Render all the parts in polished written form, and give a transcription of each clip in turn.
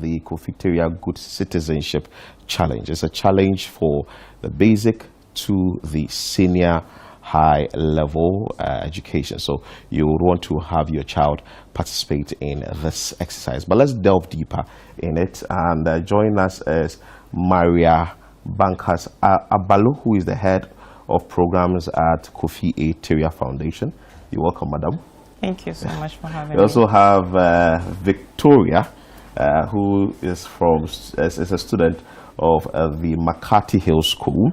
the Kofi Good Citizenship Challenge. It's a challenge for the basic to the senior high level education. So you would want to have your child participate in this exercise. But let's delve deeper in it. And join us is Maria Bankas Abalo, who is the head of programs at Kofi A Foundation. You're welcome, madam. Thank you so much for having me. We also have Victoria, who is a student of the McCarthy Hill School.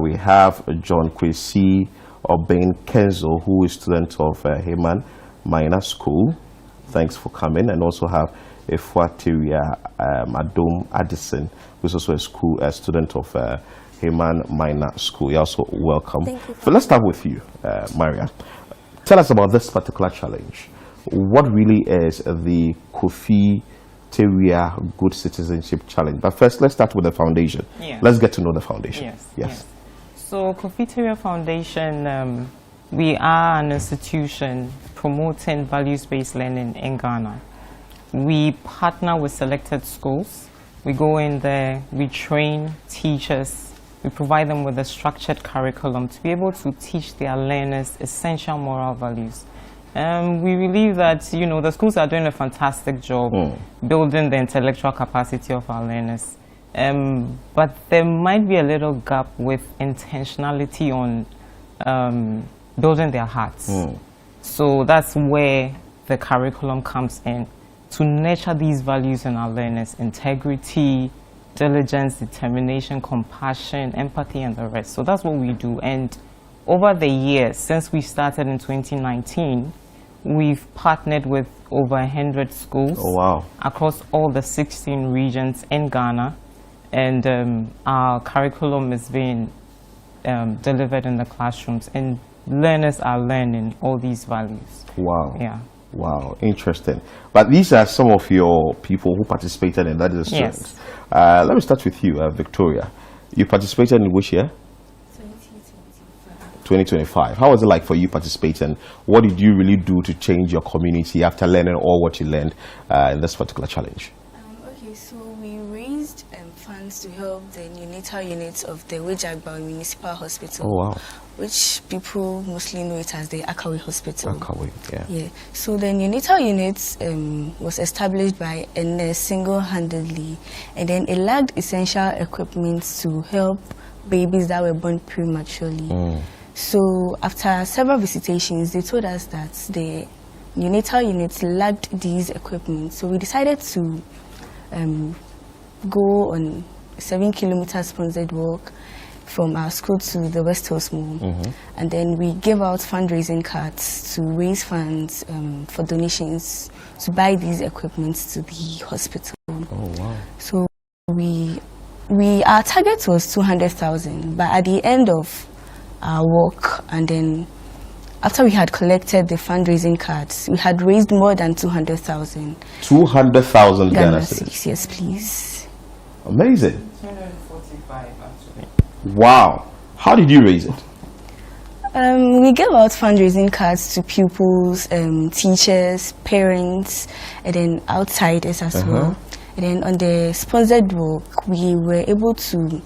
We have John Kwesi Oben Kenzo, who is student of Hermann Minor School. Thanks for coming. And also have Tawiah Adom Addison, who is also a student of Hermann Minor School. You're also welcome. Thank you. So let's start with you, Maria. Tell us about this particular challenge. What really is the Kofi Good Citizenship Challenge? But first, let's start with the foundation. Yes. Let's get to know the foundation. Yes. So Kofi Foundation, we are an institution promoting values-based learning in Ghana. We partner with selected schools. We go in there, we train teachers, we provide them with a structured curriculum to be able to teach their learners essential moral values. We believe that, the schools are doing a fantastic job building the intellectual capacity of our learners. But there might be a little gap with intentionality on building their hearts. So that's where the curriculum comes in, to nurture these values in our learners: integrity, diligence, determination, compassion, empathy, and the rest. So that's what we do. And over the years, since we started in 2019, we've partnered with over 100 schools across all the 16 regions in Ghana. And our curriculum is being delivered in the classrooms, and learners are learning all these values. Wow. Yeah. Wow, interesting. But these are some of your people who participated in that, is students. Yes. Let me start with you, Victoria. You participated in which year? 2025. How was it like for you participating? What did you really do to change your community after learning all what you learned in this particular challenge? Okay, so we raised funds to help the neonatal units of the Wejagba Municipal Hospital. Oh, wow. Which people mostly know it as the Akawe Hospital. Akawe, yeah. So the neonatal unit was established by a nurse single-handedly, and then it lacked essential equipment to help babies that were born prematurely. So after several visitations, they told us that the neonatal unit lacked these equipment. So we decided to go on a 7-kilometer sponsored walk from our school to the West Coast Mall. And then we gave out fundraising cards to raise funds for donations to buy these equipments to the hospital. Oh, wow. So our target was 200,000, but at the end of our work, and then after we had collected the fundraising cards, we had raised more than 200,000. 200,000 Ghana cedis? Yes, please. Amazing. 245 actually. Wow. How did you raise it? We gave out fundraising cards to pupils, teachers, parents, and then outsiders as well. And then on the sponsored walk, we were able to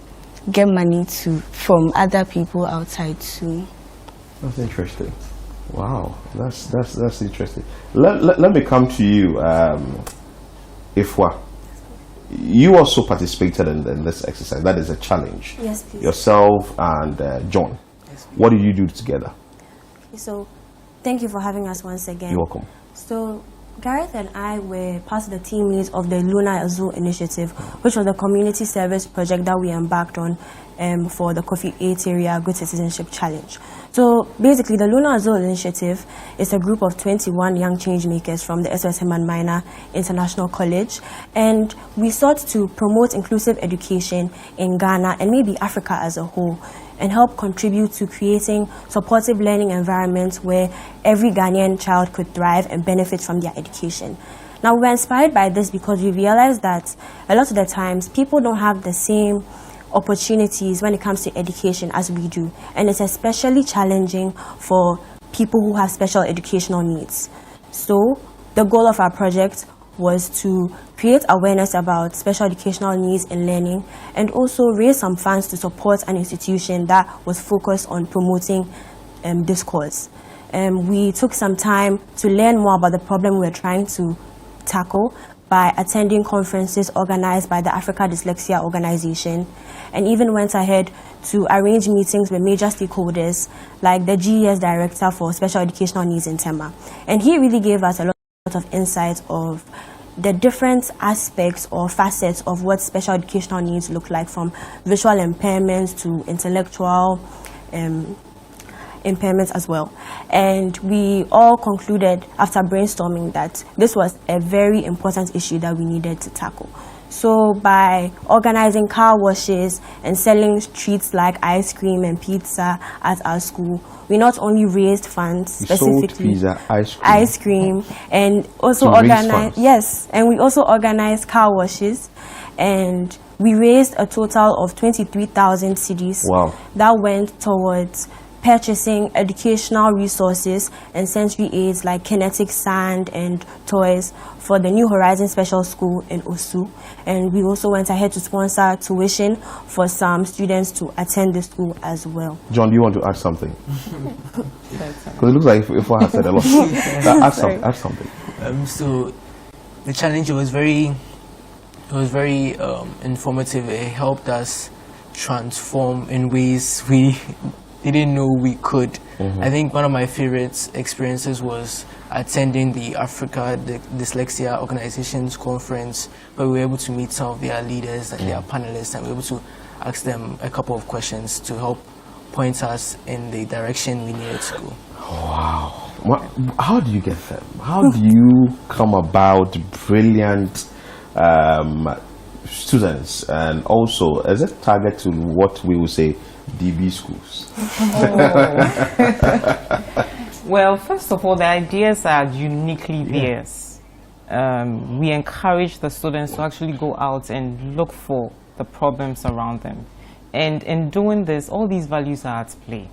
get money from other people outside too. That's interesting. Wow, that's interesting. Let me come to you, Ifwa. You also participated in this exercise. That is a challenge. Yes, please. Yourself and John. Yes, what did you do together? So, thank you for having us once again. You're welcome. So, Gareth and I were part of the team leads of the Lunar Azul Initiative, which was the community service project that we embarked on for the Kofi A Good Citizenship Challenge. So basically, the Lunar Azul Initiative is a group of 21 young changemakers from the SOS-Hermann Minor International College, and we sought to promote inclusive education in Ghana and maybe Africa as a whole, and help contribute to creating supportive learning environments where every Ghanaian child could thrive and benefit from their education. Now, we were inspired by this because we realized that a lot of the times people don't have the same opportunities when it comes to education as we do, and it's especially challenging for people who have special educational needs. So the goal of our project was to create awareness about special educational needs in learning and also raise some funds to support an institution that was focused on promoting this cause. We took some time to learn more about the problem we were trying to tackle by attending conferences organized by the Africa Dyslexia Organization, and even went ahead to arrange meetings with major stakeholders like the GES Director for Special Educational Needs in Tema. And he really gave us a lot of insight of the different aspects or facets of what special educational needs look like, from visual impairments to intellectual impairments as well. And we all concluded after brainstorming that this was a very important issue that we needed to tackle. So by organizing car washes and selling treats like ice cream and pizza at our school, we not only raised funds specifically sold pizza, ice cream, and also organized car washes, and we raised a total of 23,000 cedis. Wow. That went towards purchasing educational resources and sensory aids like kinetic sand and toys for the New Horizon Special School in Osu. And we also went ahead to sponsor tuition for some students to attend the school as well. John, do you want to add something? Because it looks like if I have said a lot. Add something. So the challenge was very informative. It helped us transform in ways we didn't know we could. I think one of my favorite experiences was attending the Africa Dyslexia Organization's conference, where we were able to meet some of their leaders and their panelists, and we were able to ask them a couple of questions to help point us in the direction we needed to go. Wow. How do you get them? How do you come about brilliant students, and also is it target to what we would say DB schools? Well, first of all, the ideas are uniquely theirs. We encourage the students to actually go out and look for the problems around them. And in doing this, all these values are at play.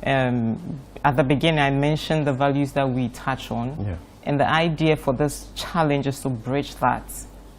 At the beginning, I mentioned the values that we touch on. Yeah. And the idea for this challenge is to bridge that,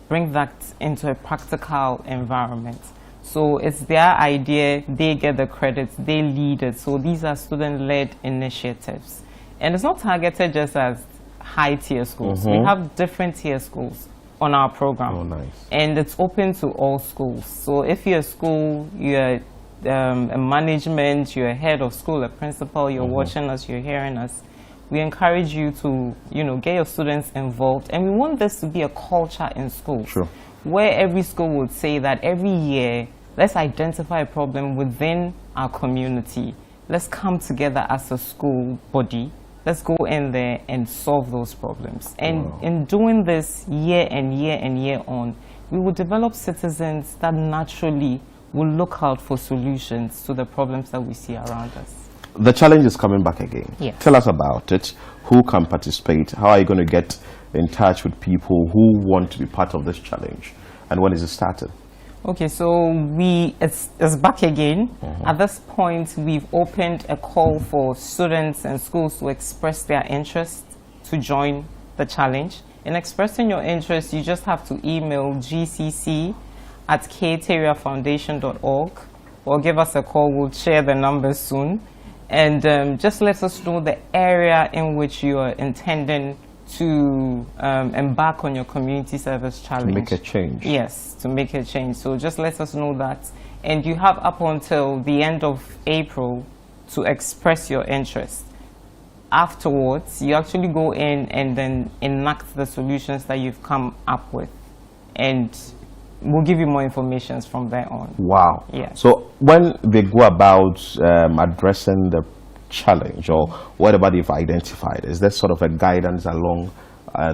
bring that into a practical environment. So it's their idea, they get the credits, they lead it. So these are student-led initiatives. And it's not targeted just as high-tier schools. We have different tier schools on our program. Oh, nice. And it's open to all schools. So if you're a school, you're a management, you're a head of school, a principal, you're watching us, you're hearing us, we encourage you to, get your students involved. And we want this to be a culture in schools. Sure. Where every school would say that every year, let's identify a problem within our community. Let's come together as a school body. Let's go in there and solve those problems. And in doing this year and year and year on, we will develop citizens that naturally will look out for solutions to the problems that we see around us. The challenge is coming back again. Yes. Tell us about it. Who can participate? How are you going to get in touch with people who want to be part of this challenge? And when is it started? Okay, so it's back again. At this point, we've opened a call for students and schools to express their interest to join the challenge. In expressing your interest, you just have to email gcc@ktariafoundation.org or give us a call. We'll share the numbers soon. And just let us know the area in which you are intending to embark on your community service challenge. To make a change. Yes, to make a change. So just let us know that. And you have up until the end of April to express your interest. Afterwards, you actually go in and then enact the solutions that you've come up with. And we'll give you more information from there on. Wow. Yeah. So when they go about addressing the challenge or whatever they've identified, is there sort of a guidance along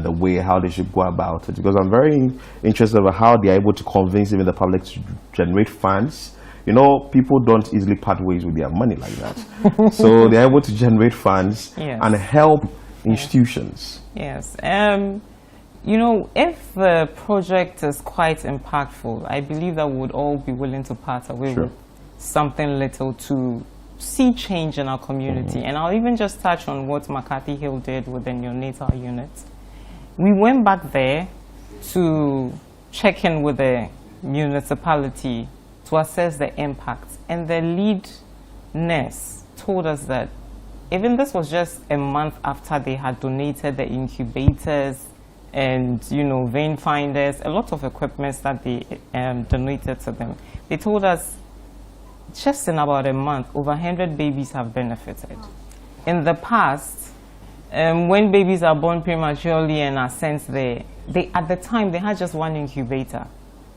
the way how they should go about it? Because I'm very interested about how they are able to convince even the public to generate funds. People don't easily part ways with their money like that. So they're able to generate funds and help institutions. Yes. If the project is quite impactful, I believe that we would all be willing to part away with something little to see change in our community. And I'll even just touch on what McCarthy Hill did with the neonatal unit. we went back there to check in with the municipality to assess the impact. And the lead nurse told us that even this was just a month after they had donated the incubators and, you know, vein finders, a lot of equipment that they donated to them. They told us just in about a month, over 100 babies have benefited. In the past, when babies are born prematurely and are sent there, at the time they had just one incubator.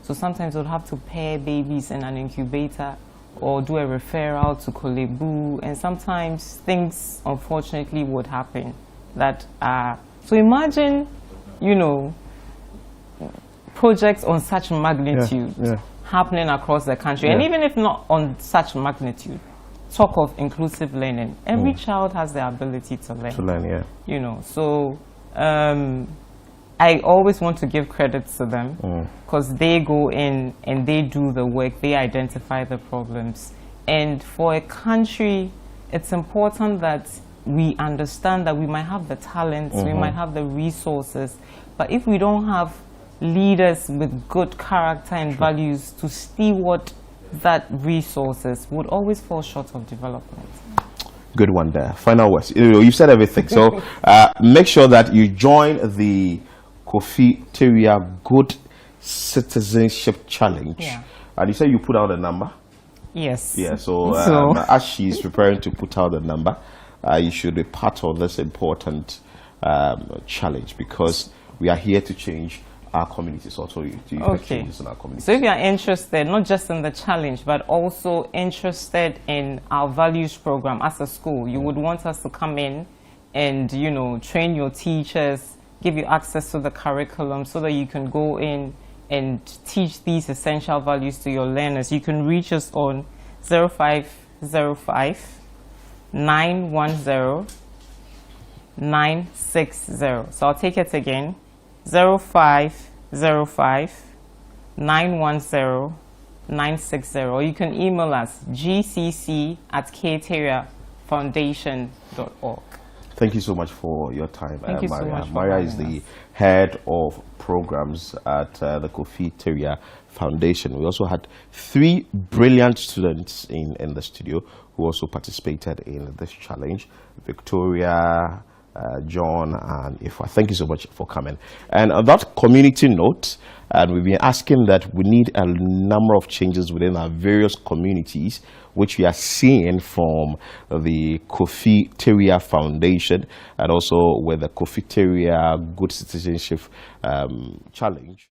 So sometimes they'd have to pair babies in an incubator or do a referral to Kolebu, and sometimes things unfortunately would happen that so imagine, you know, projects on such magnitude happening across the country, and even if not on such magnitude, talk of inclusive learning. Every child has the ability to learn. To learn, you know, so I always want to give credit to them because they go in and they do the work, they identify the problems. And for a country, it's important that we understand that we might have the talents, we might have the resources, but if we don't have leaders with good character and values to steward that resources, would always fall short of development. Good one there. Final words. You've said everything. So make sure that you join the Kofi Tawiah Good Citizenship Challenge. Yeah. And you said you put out a number? Yes. Yeah, so as she's preparing to put out a number, you should be part of this important challenge, because we are here to change our communities, also to effect changes in our communities. So if you are interested, not just in the challenge, but also interested in our values program as a school, you would want us to come in and, you know, train your teachers, give you access to the curriculum so that you can go in and teach these essential values to your learners. You can reach us on 0505 910 960. So I'll take it again. 0505 910 960. Or you can email us gcc@ktawiahfoundation.org. Thank you so much for your time, Thank you so much. Maria is the head of programs at the Kofi Tawiah Foundation. We also had 3 brilliant students in the studio who also participated in this challenge: Victoria, John, and Ifa. Thank you so much for coming. And on that community note, we've been asking that we need a number of changes within our various communities, which we are seeing from the Kofi Tawiah Foundation and also with the Kofi Tawiah Good Citizenship Challenge.